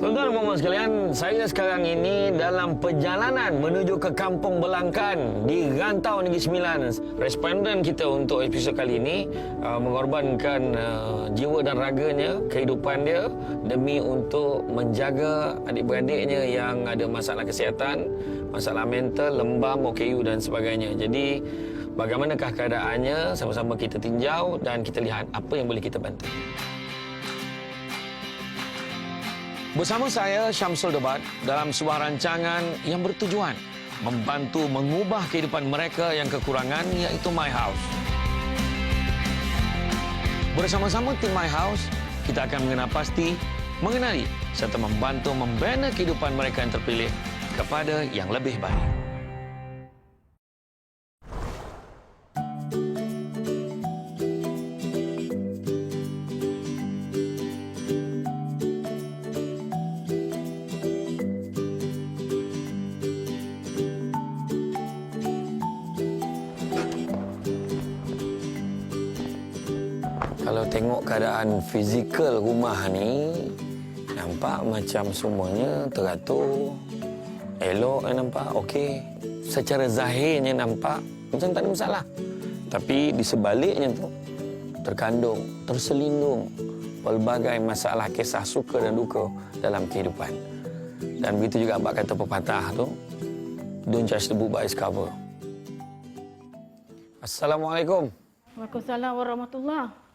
Tuan-tuan dan puan sekalian, saya sekarang ini dalam perjalanan menuju ke Kampung Belangkan di Rantau Negeri Sembilan. Responden kita untuk episod kali ini mengorbankan jiwa dan raganya, kehidupan dia demi untuk menjaga adik-beradiknya yang ada masalah kesihatan, masalah mental, lembam, OKU dan sebagainya. Jadi, bagaimanakah keadaannya? Sama-sama kita tinjau dan kita lihat apa yang boleh kita bantu. Bersama saya, Syamsul Debat, dalam sebuah rancangan yang bertujuan membantu mengubah kehidupan mereka yang kekurangan, iaitu My House. Bersama-sama tim My House, kita akan mengenal pasti, mengenali serta membantu membina kehidupan mereka yang terpilih kepada yang lebih baik. Kalau tengok keadaan fizikal rumah ni, nampak macam semuanya teratur, elok nampak, okey. Secara zahirnya nampak macam tak ada masalah. Tapi di sebaliknya tu, terkandung, terselindung pelbagai masalah kisah suka dan duka dalam kehidupan. Dan begitu juga abang kata pepatah tu, don't judge the book by its cover. Assalamualaikum. Waalaikumsalam warahmatullahi.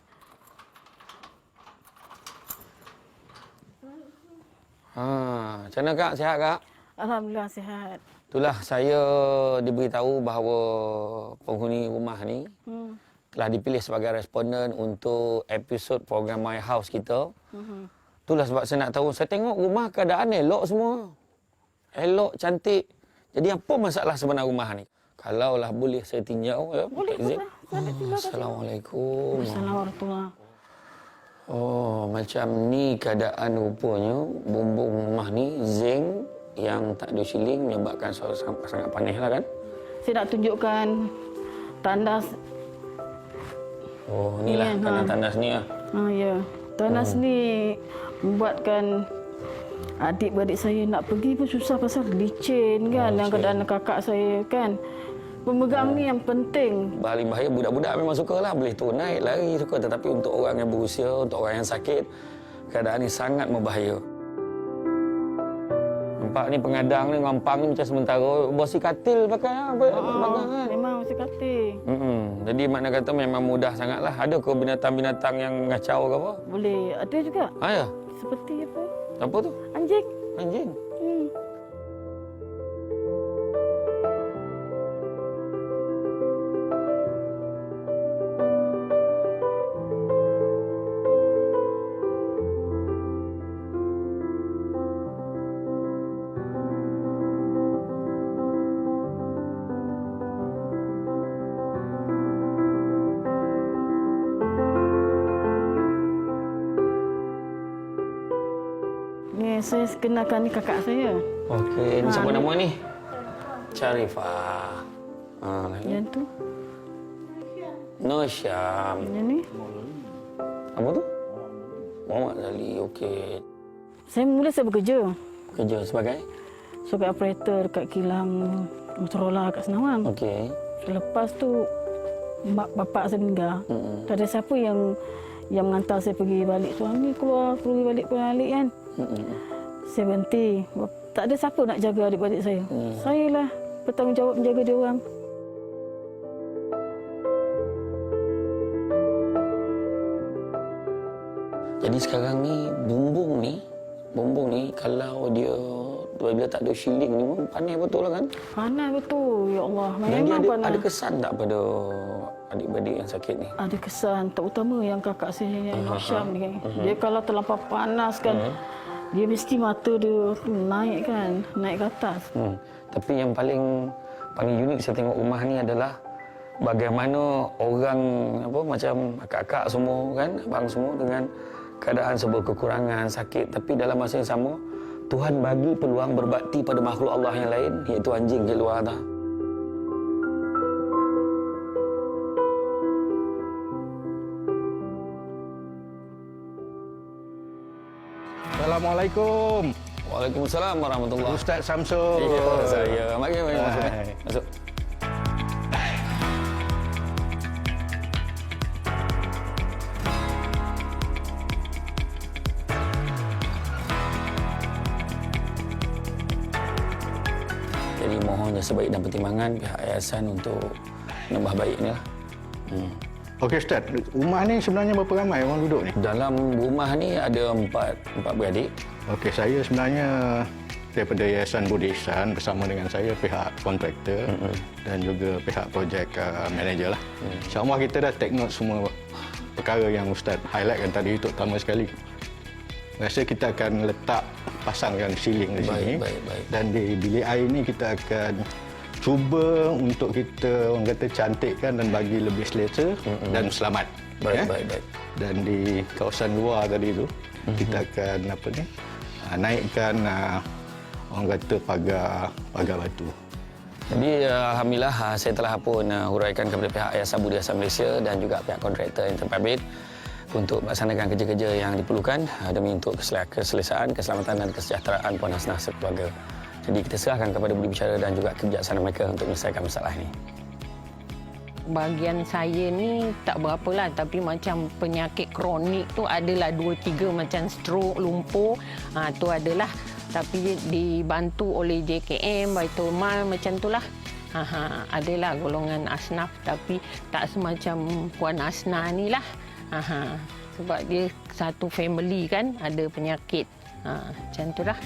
Macam mana Kak? Sihat Kak? Alhamdulillah sihat. Itulah saya diberitahu bahawa penghuni rumah ni telah dipilih sebagai responden untuk episod program My House kita. Itulah sebab saya nak tahu, saya tengok rumah keadaan elok semua. Elok, cantik. Jadi apa masalah sebenar rumah ni? Kalaulah boleh saya tinjau ya. Boleh, boleh. Assalamualaikum. Assalamualaikum warahmatullahi. Oh, macam ni keadaan rupanya. Bumbung rumah ni zinc yang tak ada siling menyebabkan suara sangat panas lah kan? Saya nak tunjukkan tandas. Oh, inilah tandas ni lah. Ya. Tandas ni membuatkan adik-beradik saya nak pergi pun susah pasal licin kan. Yang keadaan kakak saya kan. Pemegang ni yang penting. Paling bahaya budak-budak memang sukalah boleh turun naik lari suka, tetapi untuk orang yang berusia, untuk orang yang sakit, keadaan ni sangat membahaya. Nampak ni pengadang ni, ngampang ni macam sementara bosi katil pakai apa kan. Memang mesti katil. Jadi makna kata memang mudah sangatlah. Ada ke binatang-binatang yang ngacau ke apa? Boleh. Ada juga. Ya. Seperti apa? Apa tu? Anjing. Anjing. Ni saya kenalkan ni kakak saya. Okey, ni siapa nama ni? Sharifah. Lagi. Yang tu. Nur Syam. Yang ni. Apa tu? Muhammad Ali. Okey. Saya bekerja. Kerja sebagai? Sebagai operator dekat kilang Motorola kat Senawang. Okey. Lepas tu bapak saya meninggal. Tak ada siapa yang mengantar saya pergi balik. Suami keluar, pergi balik kan. Saya berhenti. Tak ada siapa nak jaga adik-adik saya. Saya lah bertanggungjawab menjaga dia orang. Jadi sekarang ni bumbung ni kalau dia bila tak ada shilling ni pun panas betul lah kan? Panas betul. Ya Allah. Dan dia Memang ada kesan tak pada adik-beradik yang sakit ni? Ada kesan, terutama yang kakak saya yang Syam ni kan. Dia kalau terlampau panas kan, dia mesti mata dia tu naik kan, naik ke atas. Tapi yang paling unik saya tengok rumah ni adalah bagaimana orang macam kakak semua kan, abang semua dengan keadaan sebuah kekurangan, sakit, tapi dalam masa yang sama Tuhan bagi peluang berbakti pada makhluk Allah yang lain, iaitu anjing di luar tu. Assalamualaikum. Waalaikumsalam warahmatullahi. Ustaz Samsul. Ya, saya. Mari masuk. Masuk. Jadi mohonnya sebaik dan pertimbangan pihak yayasan untuk menambah baik ni lah. Okey Ustaz, rumah ni sebenarnya berapa ramai orang duduk ni? Dalam rumah ni ada empat beradik. Okey, saya sebenarnya daripada Yayasan Budi Ihsan bersama dengan saya pihak kontraktor dan juga pihak projek manager lah. InsyaAllah kita dah take note semua perkara yang Ustaz highlightkan tadi, terutama sekali. Rasa kita akan pasangkan ceiling di sini. Baik. Dan di bilik air ni kita akan cuba untuk kita orang kata cantikkan dan bagi lebih selesa dan selamat. Baik. Dan di kawasan luar tadi tu kita akan naikkan orang kata pagar batu. Jadi alhamdulillah saya telah pun huraikan kepada pihak Yayasan Budi Ihsan Malaysia dan juga pihak kontraktor Interpabrik untuk melaksanakan kerja-kerja yang diperlukan demi untuk keselesaan, keselamatan dan kesejahteraan Puan Hasnah sekeluarga. Jadi kita serahkan kepada budi bicara dan juga kebijaksanaan mereka untuk menyelesaikan masalah ini. Bahagian saya ni tak berapalah, tapi macam penyakit kronik tu adalah 2-3 macam stroke, lumpuh, tu adalah. Tapi dibantu oleh JKM, Baitul Mal macam itulah. Adalah golongan asnaf tapi tak semacam Puan Hasnah ni lah. Sebab dia satu family kan ada penyakit. Macam itulah.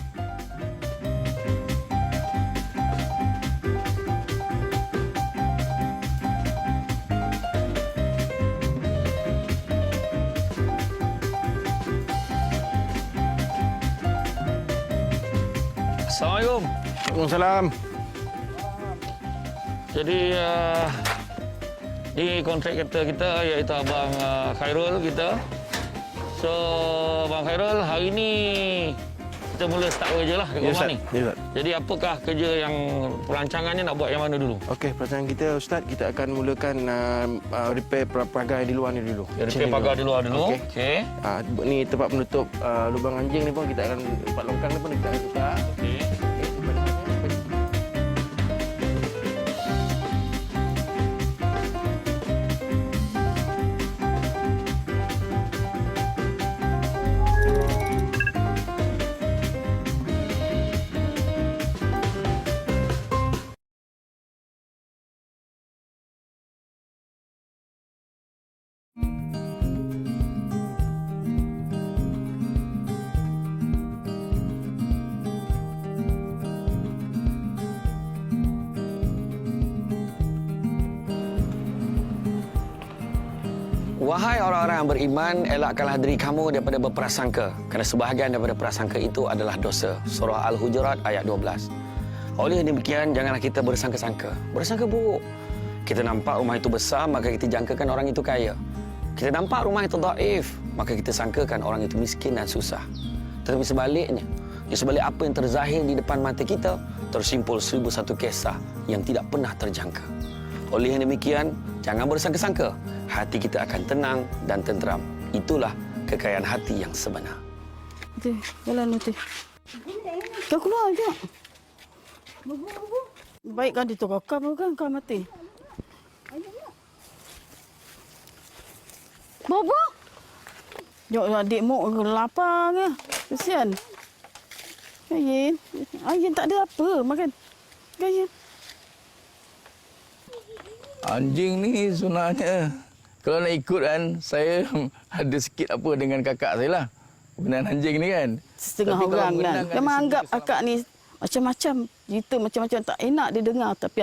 Assalamualaikum. Waalaikumsalam. Jadi di kontraktor kita iaitu Abang Khairul kita. So Abang Khairul, hari ni kita mula start kerja lah kat rumah ni. Ya, Ustaz. Jadi apakah kerja yang perancangannya nak buat yang mana dulu? Okey, perancangan kita Ustaz, kita akan mulakan repair pagar di luar ni dulu. Repair pagar di luar dulu. Okey. Ni tempat penutup lubang anjing ni pun kita akan, tempat longkang ni pun kita akan tukar. Okey. Wahai orang-orang yang beriman, elakkanlah diri kamu daripada berprasangka, kerana sebahagian daripada prasangka itu adalah dosa. Surah Al-Hujurat ayat 12. Oleh demikian, janganlah kita bersangka-sangka. Bersangka buruk. Kita nampak rumah itu besar, maka kita jangkakan orang itu kaya. Kita nampak rumah itu dhaif, maka kita sangkakan orang itu miskin dan susah. Tetapi sebaliknya, di sebalik apa yang terzahir di depan mata kita, tersimpul 1001 kisah yang tidak pernah terjangka. Oleh yang demikian, jangan bersangka-sangka. Hati kita akan tenang dan tenteram. Itulah kekayaan hati yang sebenar. Nanti, jalan nanti. Kau keluar je. Baik kan ditukar kan kau mati. Bobo. Jok adikmu lapar ke? Kesian. Ayin tak ada apa makan. Ayin. Anjing ni sebenarnya kalau nak ikut kan, saya ada sikit apa dengan kakak saya lah. Berkenaan anjing ni kan. Setengah tapi orang kan. Memang anggap akak ni macam-macam. Cerita macam-macam tak enak dia dengar. Tapi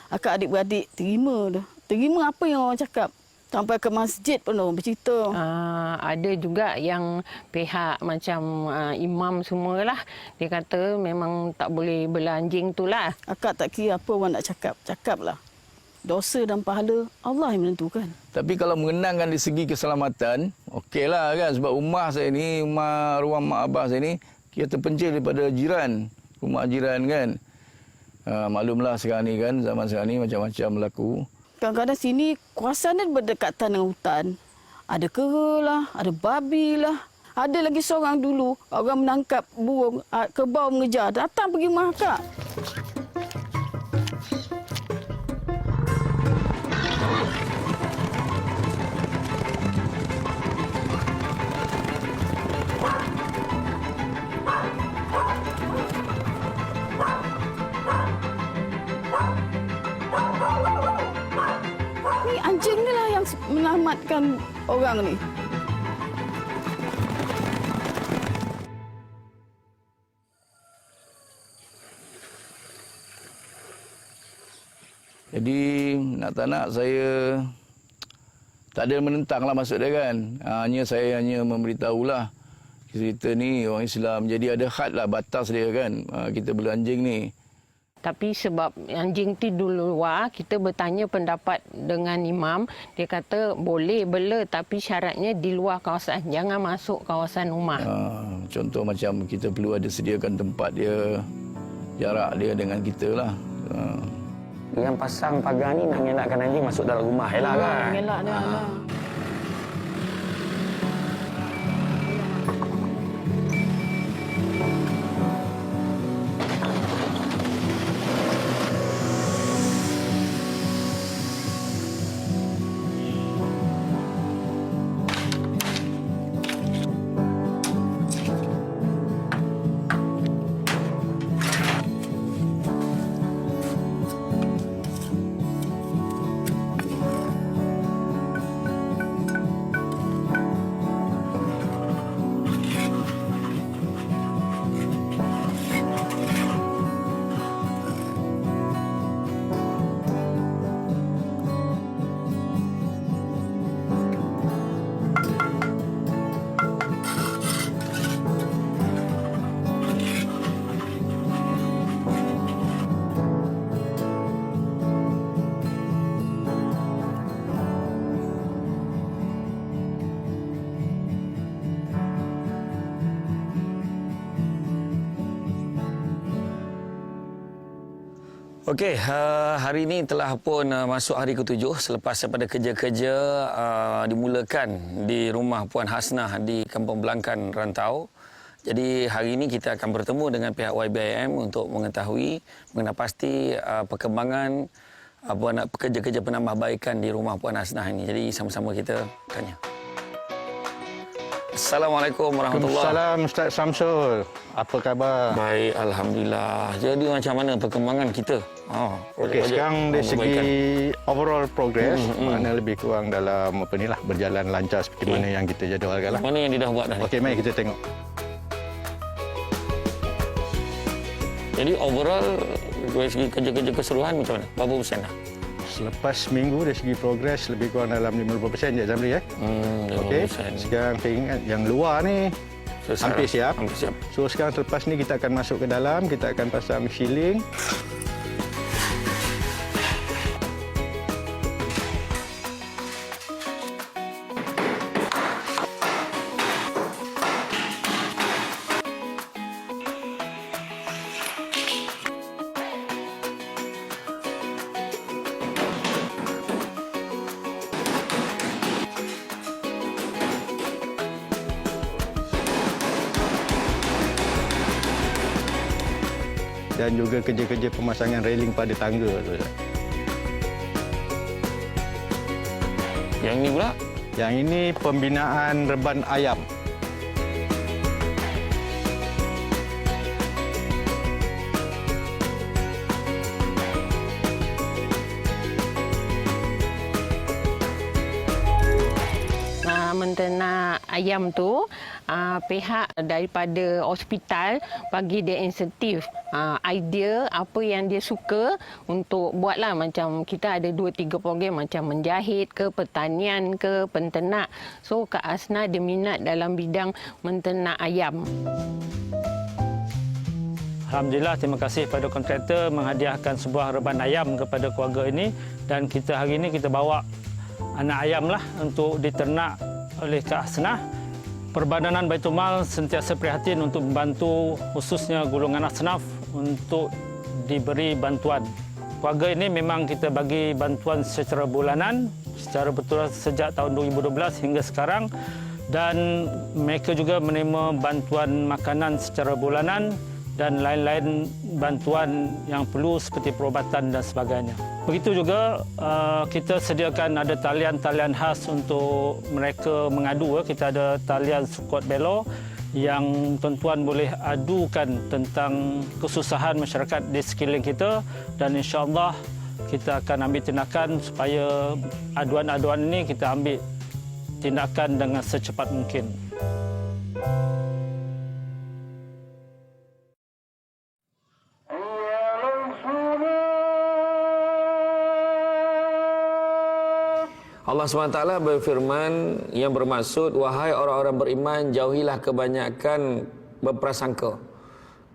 akak adik-beradik terima dah. Terima apa yang orang cakap. Sampai ke masjid pun orang bercerita. Ada juga yang pihak macam imam semualah. Dia kata memang tak boleh bela anjing tu lah. Akak tak kira apa orang nak cakap. Cakaplah. Dosa dan pahala Allah yang menentukan. Tapi kalau mengenangkan dari segi keselamatan, okeylah kan. Sebab rumah saya ni, ruang mak abah saya ni, kira terpencil daripada jiran. Rumah jiran kan. Maklumlah sekarang ni kan, zaman sekarang ni macam-macam berlaku. Kadang-kadang sini kawasan ni berdekatan dengan hutan. Ada kera lah, ada babi lah. Ada lagi seorang dulu, orang menangkap burung, kerbau mengejar. Datang pergi rumah akak. Ni anjing ni lah yang menyelamatkan orang ni. Jadi nak tak nak saya tak ada menentang lah maksud dia kan. Saya hanya memberitahulah cerita ni orang Islam. Jadi ada had lah, batas dia kan. Kita bela anjing ni. Tapi sebab anjing tu dulu luar, kita bertanya pendapat dengan imam. Dia kata boleh bela tapi syaratnya di luar kawasan. Jangan masuk kawasan rumah. Contoh macam kita perlu ada sediakan tempat dia, jarak dia dengan kita lah. Yang pasang pagar ni nak ngelakkan anjing masuk dalam rumah. Elak kan? Mengelak dia lah. Okey, hari ini telah pun masuk hari ke-7 selepas daripada kerja-kerja dimulakan di rumah Puan Hasnah di Kampung Belangkan Rantau. Jadi hari ini kita akan bertemu dengan pihak YBIM untuk mengetahui mengenai pasti perkembangan kerja-kerja penambahbaikan di rumah Puan Hasnah ini. Jadi sama-sama kita tanya. Assalamualaikum warahmatullahi wabarakatuh. Ustaz Samsul. Apa khabar? Baik, alhamdulillah. Jadi macam mana perkembangan kita? Okey, sekarang dari segi overall progress, mana lebih kurang dalam berjalan lancar seperti mana yang kita jadualkan lah. Mana yang dia dah buat dah? Okey, mari kita tengok. Jadi overall dari segi kerja-kerja keseluruhan macam mana? Berapa persen dah? Selepas minggu dari segi progress lebih kurang dalam 50% je Zamri ya. Okey. Sekarang saya ingat yang luar ni hampir siap. So sekarang selepas ni kita akan masuk ke dalam, kita akan pasang shielding. Dan juga kerja-kerja pemasangan railing pada tangga tu. Yang ini pula? Yang ini pembinaan reban ayam. Menternak ayam tu, pihak daripada hospital bagi dia insentif, idea apa yang dia suka untuk buatlah. Macam kita ada 2-3 program macam menjahit ke, pertanian ke, penternak. So Kak Hasnah dia minat dalam bidang menternak ayam. Alhamdulillah, terima kasih kepada kontraktor menghadiahkan sebuah reban ayam kepada keluarga ini, dan kita hari ini kita bawa anak ayam lah untuk diternak oleh Kak Hasnah. Perbadanan Baitul Mal sentiasa prihatin untuk membantu khususnya golongan asnaf untuk diberi bantuan. Keluarga ini memang kita bagi bantuan secara bulanan, secara betul sejak tahun 2012 hingga sekarang. dan mereka juga menerima bantuan makanan secara bulanan dan lain-lain bantuan yang perlu seperti perubatan dan sebagainya. Begitu juga kita sediakan ada talian-talian khas untuk mereka mengadu. Kita ada talian Sukot Belo yang tuan-tuan boleh adukan tentang kesusahan masyarakat di sekeliling kita, dan insya-Allah kita akan ambil tindakan supaya aduan-aduan ini kita ambil tindakan dengan secepat mungkin. Allah SWT berfirman yang bermaksud, wahai orang-orang beriman, jauhilah kebanyakan berprasangka.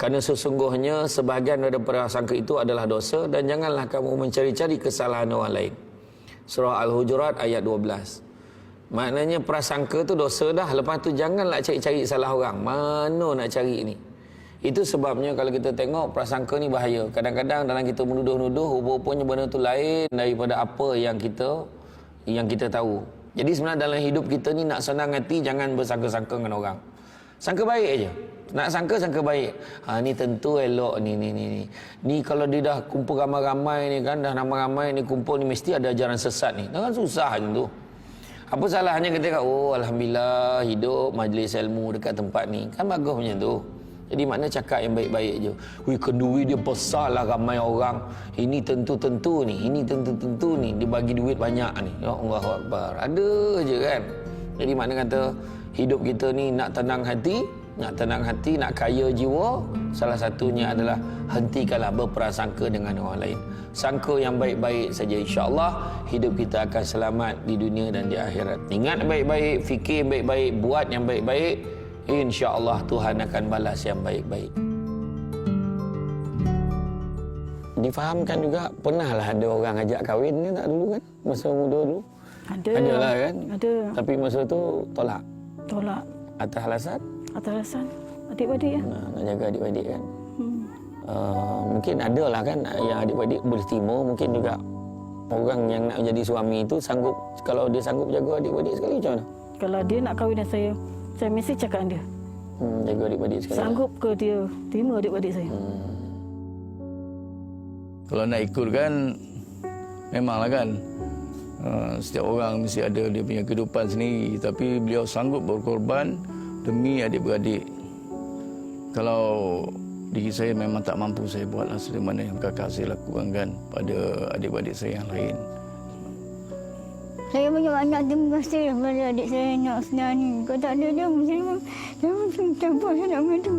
Kerana sesungguhnya sebahagian dari prasangka itu adalah dosa, dan janganlah kamu mencari-cari kesalahan orang lain. Surah Al-Hujurat ayat 12. Maknanya prasangka tu dosa dah. Lepas tu janganlah cari-cari salah orang. Mana nak cari ni? Itu sebabnya kalau kita tengok prasangka ni bahaya. Kadang-kadang dalam kita menuduh-nuduh, rupa-rupanya benda tu lain daripada apa yang kita tahu. Jadi sebenarnya dalam hidup kita ni nak senang hati, jangan bersangka-sangka dengan orang. Sangka baik aja. Nak sangka baik. Ni tentu elok ni. Ni kalau dia dah kumpul ramai-ramai ni kan, dah ramai-ramai ni kumpul ni mesti ada ajaran sesat ni. Kan susah je tu. Apa salahnya kita kata, oh alhamdulillah hidup majlis ilmu dekat tempat ni. Kan bagus macam tu. Jadi makna cakap yang baik-baik je. Wih, kenduri dia besar lah ramai orang. Ini tentu-tentu ni. Ini tentu-tentu ni. Dia bagi duit banyak ni. Ya Allah Akbar. Ada je kan. Jadi makna kata hidup kita ni nak tenang hati. Nak kaya jiwa. Salah satunya adalah hentikanlah berprasangka dengan orang lain. Sangka yang baik-baik saja. InsyaAllah hidup kita akan selamat di dunia dan di akhirat. Ingat baik-baik, fikir baik-baik, buat yang baik-baik. InsyaAllah Tuhan akan balas yang baik-baik. Difahamkan juga, pernahlah ada orang ajak kahwin ni tak dulu kan? Masa muda dulu. Adalah kan? Ada. Tapi masa tu tolak. Atas alasan? Atas alasan adik-beradik ya. Nak jaga adik-beradik kan? Mungkin ada lah kan yang adik-beradik boleh terima. Mungkin juga orang yang nak menjadi suami itu sanggup. Kalau dia sanggup jaga adik-beradik sekali macam mana? Kalau dia nak kahwin dengan saya mesti cakap dengan dia. Jaga adik-beradik sekali. Sanggup ke dia terima adik-beradik saya? Kalau nak ikutkan, memanglah kan, setiap orang mesti ada dia punya kehidupan sendiri. Tapi beliau sanggup berkorban demi adik-beradik. Kalau diri saya memang tak mampu, saya buatlah sebagaimana yang kakak saya lakukan kan pada adik-beradik saya yang lain. Saya banyak-banyak terima kasih kepada adik saya nak senang ni. Kalau tak ada dia, saya mungkin campur saya nak mengadu.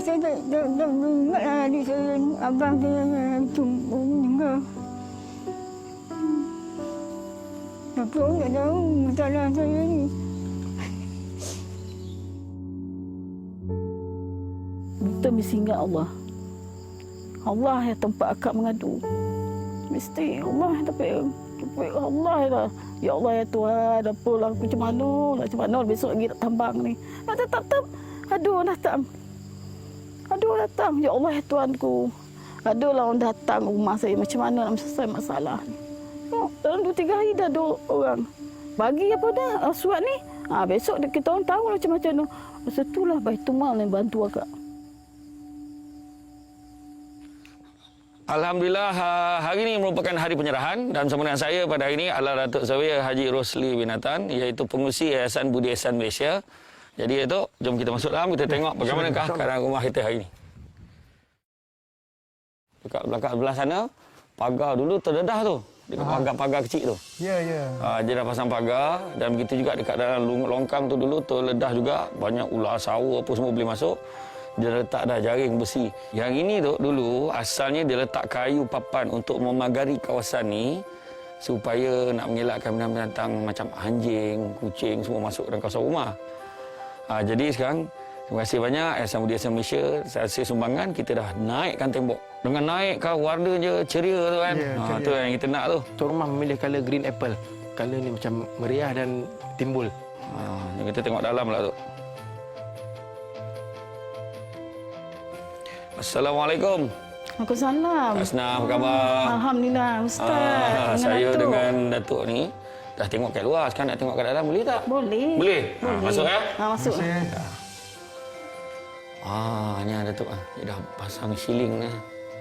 Saya tak ingatlah adik saya, abang saya itu meninggal. Tapi orang tak tahu masalah saya ni. Kita mesti ingat Allah. Allah yang tempat akak mengadu. Mesti Allah yang tempat Allah lah. Ya Allah ya Tuhan, apalah macam mana besok lagi nak tambang ni. Tetap aduh datang. Ya Allah ya Tuhanku. Aduhlah orang datang rumah saya, macam mana nak selesai masalah ni. Dalam 2-3 hari dah ada orang bagi apa dah surat ni. Besok kita orang tahu macam-macam tu. Masa itulah Baitul Mal yang bantu akak. Alhamdulillah, hari ini merupakan hari penyerahan dan bersama dengan saya pada hari ini adalah Datuk Seri Haji Rosli bin Nathan, iaitu pengurusi Yayasan Budi Ihsan Malaysia. Jadi Datuk, jom kita masuk dalam, kita tengok bagaimanakah keadaan rumah kita hari ini. Dekat belakang sebelah sana, pagar dulu terdedah tu. Dekat pagar kecil tu. Ya. Dia dah pasang pagar, dan begitu juga dekat dalam longkang tu dulu terledah juga. Banyak ular, sawo apa semua boleh masuk. Dia letak dah jaring besi. Yang ini tu dulu asalnya dia letak kayu papan untuk memagari kawasan ni supaya nak mengelakkan binatang macam anjing, kucing semua masuk dalam kawasan rumah. Jadi sekarang terima kasih banyak Yayasan Budi Ihsan Malaysia, saya sumbangan kita dah naikkan tembok. Dengan naik kan warna je ceria tu kan. Tu yang kita nak tu. Tuan rumah memilih color green apple. Color ni macam meriah dan timbul. Kita tengok dalam lah tu. Assalamualaikum. Waalaikumsalam. Asna, apa khabar? Alhamdulillah, Ustaz. Saya dengan Datuk ni dah tengok kat luar, sekarang nak tengok kat dalam, boleh tak? Boleh. Boleh? Masuk ya? Masuk. Ni ada tu. Dia dah pasang shilling ni.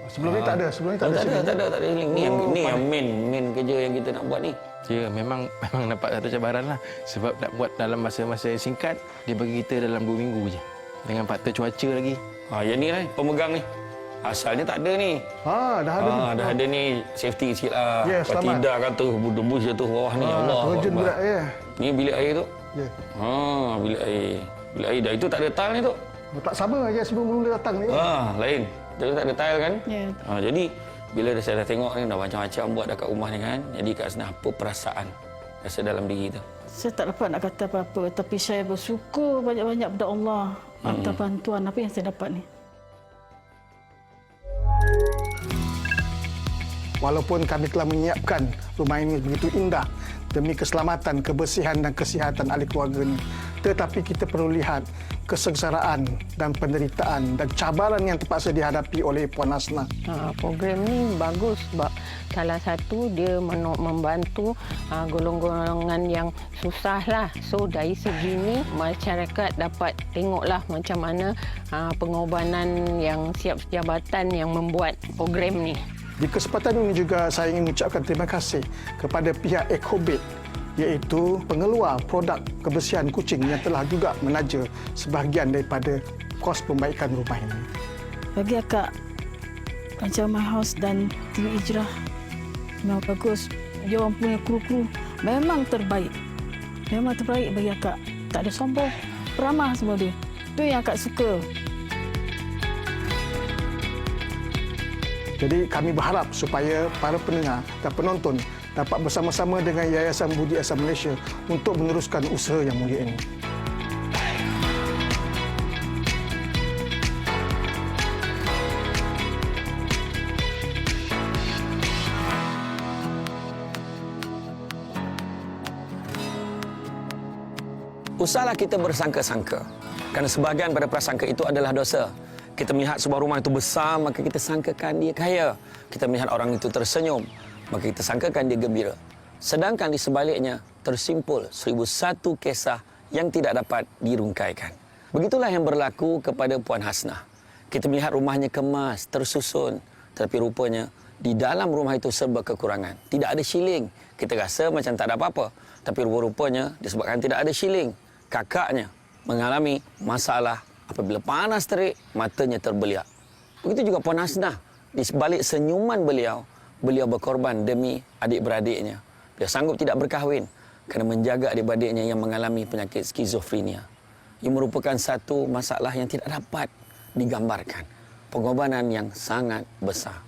Sebelum ni tak ada, sebelum ni tak ada. Tak ada shilling. Ni yang main kerja yang kita nak buat ni. Ya, memang nampak satu cabaran lah. Sebab nak buat dalam masa-masa yang singkat, dia bagi kita dalam 2 minggu je. Dengan faktor cuaca lagi. Yang ni lah, pemegang ni. Asalnya tak ada ni. Dah ada. Dah ada ni, safety sikit lah. Ya, Kalau selamat. tidak kata bus jatuh bawah ni. Allah. Terjun berat ya. Ni bilik air tu. Ya. Bilik air. Bilik air dah itu tak ada tile ni tu. Tak sama aja sebelum mula datang ni. Lain. Dia tak ada tile kan? Ya. Jadi bila saya dah tengok ni dah macam-macam buat dekat rumah ni kan. Jadi kat sana apa perasaan rasa dalam diri tu? Saya tak dapat nak kata apa-apa, tapi saya bersyukur banyak-banyak kepada Allah atas bantuan apa yang saya dapat ni. Walaupun kami telah menyiapkan rumah ini begitu indah demi keselamatan, kebersihan dan kesihatan ahli keluarga ini, tetapi kita perlu lihat kesengsaraan dan penderitaan dan cabaran yang terpaksa dihadapi oleh Puan Hasnah. Program ni bagus sebab salah satu dia membantu golongan yang susah lah. So dari segi ni masyarakat dapat tengoklah macam mana pengorbanan yang siap jabatan yang membuat program ni. Di kesempatan ini juga saya ingin mengucapkan terima kasih kepada pihak Ecobit, iaitu pengeluar produk kebersihan kucing yang telah juga menaja sebahagian daripada kos pembaikan rumah ini. Bagi akak, macam My House dan TV Ijrah memang bagus. Dia orang punya kru-kru memang terbaik. Memang terbaik bagi akak. Tak ada sombong, ramah semua dia. Itu yang akak suka. Jadi kami berharap supaya para pendengar dan penonton dapat bersama-sama dengan Yayasan Budi Ihsan Malaysia untuk meneruskan usaha yang mulia ini. Usahlah kita bersangka-sangka. Kerana sebahagian pada prasangka itu adalah dosa. Kita melihat sebuah rumah itu besar, maka kita sangkakan dia kaya. Kita melihat orang itu tersenyum, maka kita sangkakan dia gembira. Sedangkan di sebaliknya, tersimpul 1001 kisah yang tidak dapat dirungkaikan. Begitulah yang berlaku kepada Puan Hasnah. Kita melihat rumahnya kemas, tersusun. Tetapi rupanya, di dalam rumah itu serba kekurangan. Tidak ada shilling. Kita rasa macam tak ada apa-apa. Tapi rupa-rupanya, disebabkan tidak ada shilling, kakaknya mengalami masalah. Apabila panas terik, matanya terbeliak. Begitu juga Puan Hasnah. Di sebalik senyuman beliau, beliau berkorban demi adik-beradiknya. Beliau sanggup tidak berkahwin kerana menjaga adik-beradiknya yang mengalami penyakit skizofrenia. Ia merupakan satu masalah yang tidak dapat digambarkan. Pengorbanan yang sangat besar.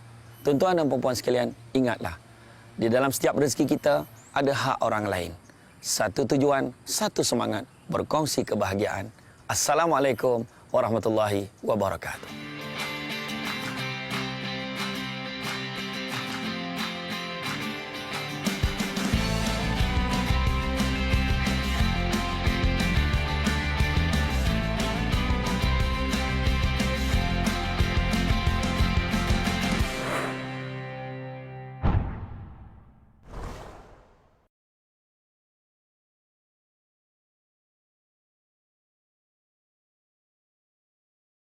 Tuan-tuan dan puan-puan sekalian, ingatlah. Di dalam setiap rezeki kita, ada hak orang lain. Satu tujuan, satu semangat, berkongsi kebahagiaan. Assalamualaikum warahmatullahi wabarakatuh.